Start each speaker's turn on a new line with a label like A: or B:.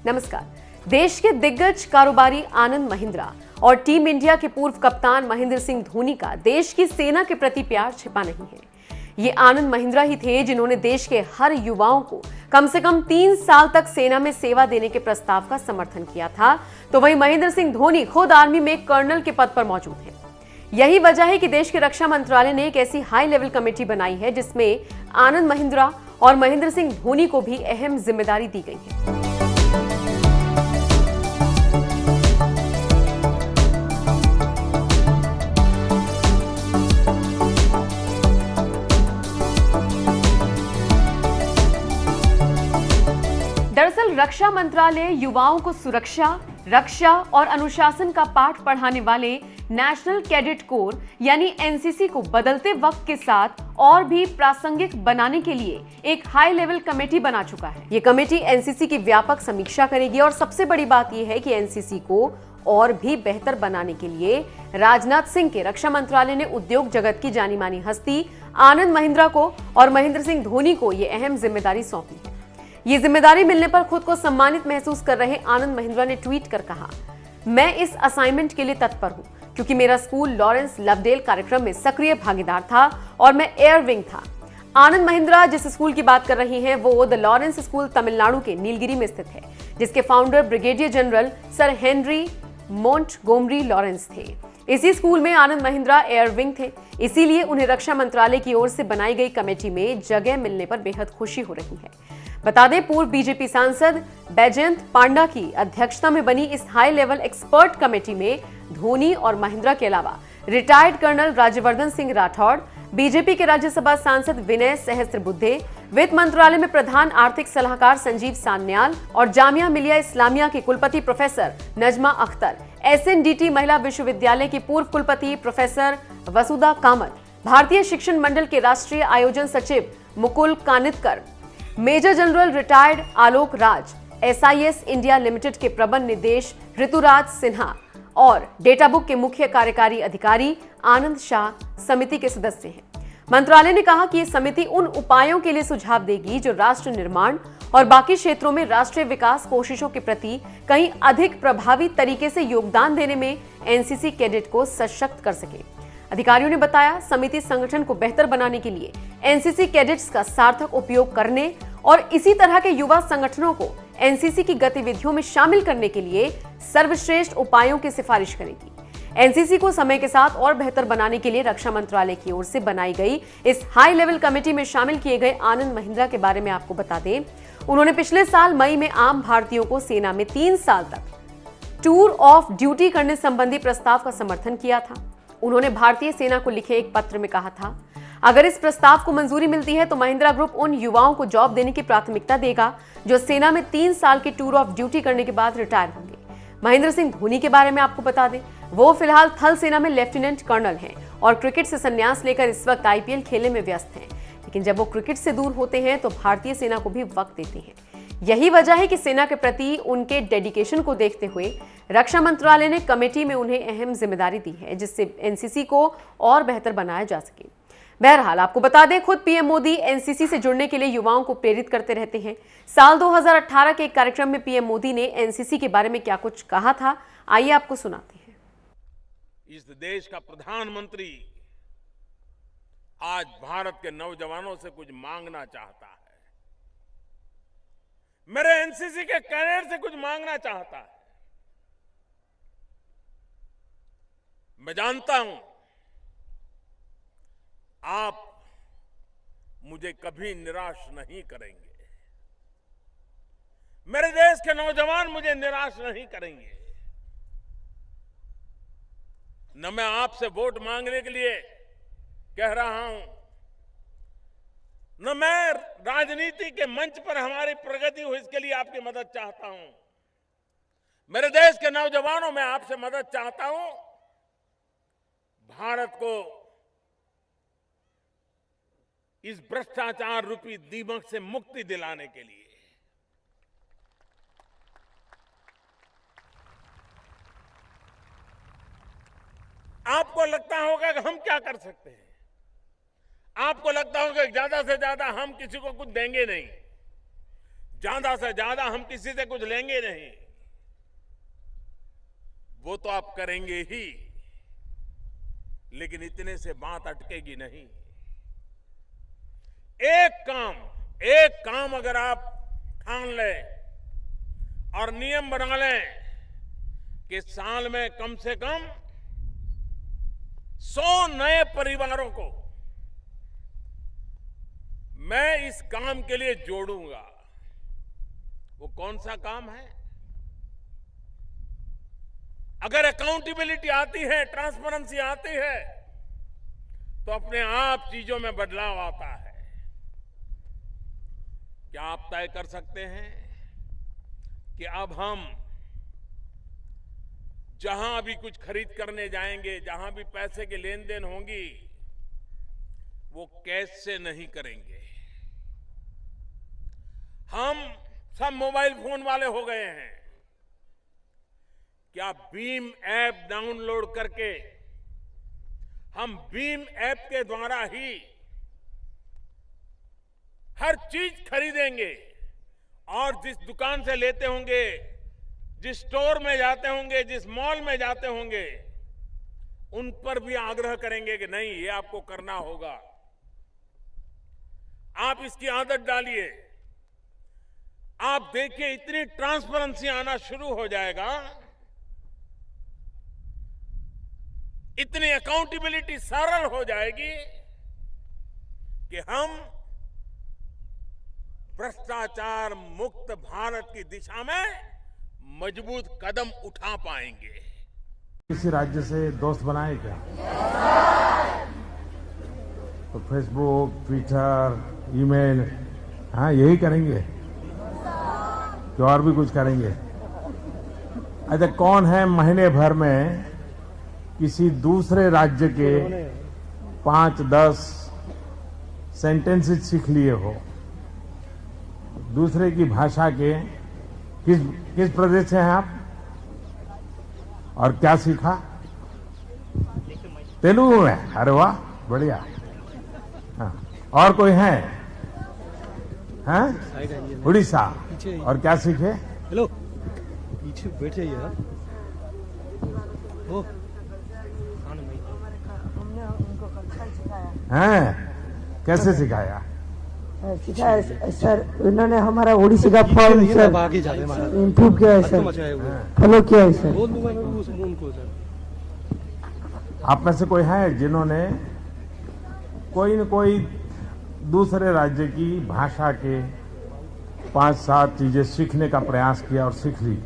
A: नमस्कार। देश के दिग्गज कारोबारी आनंद महिंद्रा और टीम इंडिया के पूर्व कप्तान महेंद्र सिंह धोनी का देश की सेना के प्रति प्यार छिपा नहीं है। ये आनंद महिंद्रा ही थे जिन्होंने देश के हर युवाओं को कम से कम 3 साल तक सेना में सेवा देने के प्रस्ताव का समर्थन किया था। तो वहीं महेंद्र सिंह धोनी खुद आर्मी में कर्नल के पद पर मौजूद हैं। यही वजह है कि देश के रक्षा मंत्रालय ने एक ऐसी हाई लेवल कमेटी बनाई है जिसमें आनंद महिंद्रा और महेंद्र सिंह धोनी को भी अहम जिम्मेदारी दी गई है। दरअसल रक्षा मंत्रालय युवाओं को सुरक्षा, रक्षा और अनुशासन का पाठ पढ़ाने वाले नेशनल कैडेट कोर यानी एनसीसी को बदलते वक्त के साथ और भी प्रासंगिक बनाने के लिए एक हाई लेवल कमेटी बना चुका है। ये कमेटी एनसीसी की व्यापक समीक्षा करेगी और सबसे बड़ी बात यह है कि एनसीसी को और भी बेहतर बनाने के लिए राजनाथ सिंह के रक्षा मंत्रालय ने उद्योग जगत की जानी मानी हस्ती आनंद महिंद्रा को और महेंद्र सिंह धोनी को यह अहम जिम्मेदारी सौंपी है। ये जिम्मेदारी मिलने पर खुद को सम्मानित महसूस कर रहे आनंद महिंद्रा ने ट्वीट कर कहा, मैं इस असाइनमेंट के लिए तत्पर हूं क्योंकि मेरा स्कूल लॉरेंस लवडेल कार्यक्रम में सक्रिय भागीदार था और मैं एयर विंग था। आनंद महिंद्रा जिस स्कूल की बात कर रही हैं वो द लॉरेंस स्कूल तमिलनाडु के नीलगिरी में स्थित है, जिसके founder brigadier general sir Henry Montgomery Lawrence थे। इसी स्कूल में आनंद महिंद्रा एयर विंग थे, इसीलिए उन्हें रक्षा मंत्रालय की ओर से बनाई गई कमेटी में जगह मिलने पर बेहद खुशी हो रही है। बता दें, पूर्व बीजेपी सांसद बैजयंत पांडा की अध्यक्षता में बनी इस हाई लेवल एक्सपर्ट कमेटी में धोनी और महिंद्रा के अलावा रिटायर्ड कर्नल राज्यवर्धन सिंह राठौड़, बीजेपी के राज्यसभा सांसद विनय सहस्त्रबुद्धे, वित्त मंत्रालय में प्रधान आर्थिक सलाहकार संजीव सान्याल और जामिया मिलिया इस्लामिया के कुलपति प्रोफेसर नजमा अख्तर, एसएनडीटी महिला विश्वविद्यालय की पूर्व कुलपति प्रोफेसर वसुधा कामत, भारतीय शिक्षण मंडल के राष्ट्रीय आयोजन सचिव Mukul Kanitkar, major general retired Alok Raj, SIS India limited के प्रबंध निदेश ऋतुराज सिन्हा और डेटा बुक के मुख्य कार्यकारी अधिकारी आनंद शाह समिति के सदस्य हैं। मंत्रालय ने कहा कि यह समिति उन उपायों के लिए सुझाव देगी जो राष्ट्र निर्माण और बाकी क्षेत्रों में राष्ट्रीय विकास कोशिशों के प्रति कहीं अधिक प्रभावी तरीके से योगदान देने में एनसीसी कैडेट को सशक्त कर सके। अधिकारियों ने बताया, समिति संगठन को बेहतर बनाने के लिए एनसीसी कैडेट्स का सार्थक उपयोग करने और इसी तरह के युवा संगठनों को एनसीसी की गतिविधियों में शामिल करने के लिए सर्वश्रेष्ठ उपायों की सिफारिश करेगी। एनसीसी को समय के साथ और बेहतर बनाने के लिए रक्षा मंत्रालय की ओर से बनाई गई इस हाई लेवल कमेटी में शामिल किए गए आनंद महिंद्रा के बारे में आपको बता दें, उन्होंने पिछले साल मई में आम भारतीयों को सेना में 3 साल तक टूर ऑफ ड्यूटी करने संबंधी प्रस्ताव का समर्थन किया था। उन्होंने भारतीय सेना को लिखे एक पत्र में कहा था, अगर इस प्रस्ताव को मंजूरी मिलती है तो महिंद्रा ग्रुप उन युवाओं को जॉब देने की प्राथमिकता देगा जो सेना में 3 साल के टूर ऑफ ड्यूटी करने के बाद रिटायर होंगे। महेंद्र सिंह धोनी के बारे में आपको बता दें, वो फिलहाल थल सेना में लेफ्टिनेंट कर्नल हैं और क्रिकेट से संन्यास लेकर इस वक्त आईपीएल खेलने में व्यस्त हैं। लेकिन जब वो क्रिकेट से दूर होते हैं तो भारतीय सेना को भी वक्त देते हैं। यही वजह है कि सेना के प्रति उनके डेडिकेशन को देखते हुए रक्षा मंत्रालय ने कमेटी में उन्हें अहम जिम्मेदारी दी है जिससे एनसीसी को और बेहतर बनाया जा सके। बहरहाल आपको बता दें, खुद पीएम मोदी एनसीसी से जुड़ने के लिए युवाओं को प्रेरित करते रहते हैं। साल 2018 के एक कार्यक्रम में पीएम मोदी ने एनसीसी के बारे में क्या कुछ कहा था, आइए आपको सुनाते हैं।
B: इस देश का प्रधानमंत्री आज भारत के नौजवानों से कुछ मांगना चाहता है, मेरे एनसीसी के कैडेट से कुछ मांगना चाहता है। मैं जानता हूं आप मुझे कभी निराश नहीं करेंगे, मेरे देश के नौजवान मुझे निराश नहीं करेंगे। न मैं आपसे वोट मांगने के लिए कह रहा हूं, न मैं राजनीति के मंच पर हमारी प्रगति हो इसके लिए आपकी मदद चाहता हूं। मेरे देश के नौजवानों, मैं आपसे मदद चाहता हूं भारत को इस भ्रष्टाचार रूपी दीमक से मुक्ति दिलाने के लिए। आपको लगता होगा कि हम क्या कर सकते हैं, आपको लगता होगा कि ज्यादा से ज्यादा हम किसी को कुछ देंगे नहीं। ज्यादा से ज्यादा हम किसी से कुछ लेंगे नहीं, वो तो आप करेंगे ही, लेकिन इतने से बात अटकेगी नहीं। एक काम अगर आप ठान लें और नियम बना लें कि साल में कम से कम 100 नए परिवारों को मैं इस काम के लिए जोड़ूंगा, वो कौन सा काम है? अगर अकाउंटेबिलिटी आती है, ट्रांसपेरेंसी आती है, तो अपने आप चीजों में बदलाव आता है। क्या आप तय कर सकते हैं कि अब हम जहां भी कुछ खरीद करने जाएंगे, जहां भी पैसे की लेन देन होंगी, वो कैश से नहीं करेंगे। हम सब मोबाइल फोन वाले हो गए हैं। क्या भीम ऐप डाउनलोड करके हम भीम ऐप के द्वारा ही हर चीज खरीदेंगे और जिस दुकान से लेते होंगे, जिस स्टोर में जाते होंगे, जिस मॉल में जाते होंगे, उन पर भी आग्रह करेंगे कि नहीं, ये आपको करना होगा। आप इसकी आदत डालिए। आप देखिए इतनी ट्रांसपेरेंसी आना शुरू हो जाएगा, इतनी अकाउंटेबिलिटी सरल हो जाएगी कि हम भ्रष्टाचार मुक्त भारत की दिशा में मजबूत कदम उठा पाएंगे।
C: किसी राज्य से दोस्त बनाए क्या? तो फेसबुक, ट्विटर, ईमेल, हाँ यही करेंगे कि और भी कुछ करेंगे? अच्छा, कौन है महीने भर में किसी दूसरे राज्य के 5-10 सेंटेंसेस सीख लिए हो? दूसरे की भाषा के किस प्रदेश से हैं आप और क्या सीखा? तेलुगु में? अरे वाह, बढ़िया। हाँ, और कोई है? हैं? उड़ीसा। और क्या सीखे?
D: हेलो, पीछे बैठ जाइए आप। ओ,
E: हमने उनको कल सिखाया।
C: हैं? कैसे सिखाया?
E: सिखाया सर, उन्होंने हमारा ओडिसी का फॉर्म सर
D: आगे जा रहे हैं
E: इम्प्रूव किया है सर, फॉलो किया है सर।
D: बोल दूंगा मैं उनको सर।
C: आप में से कोई है जिन्होंने कोई न कोई दूसरे राज्य की भाषा के 5-7 चीजें सीखने का प्रयास किया और सीख ली?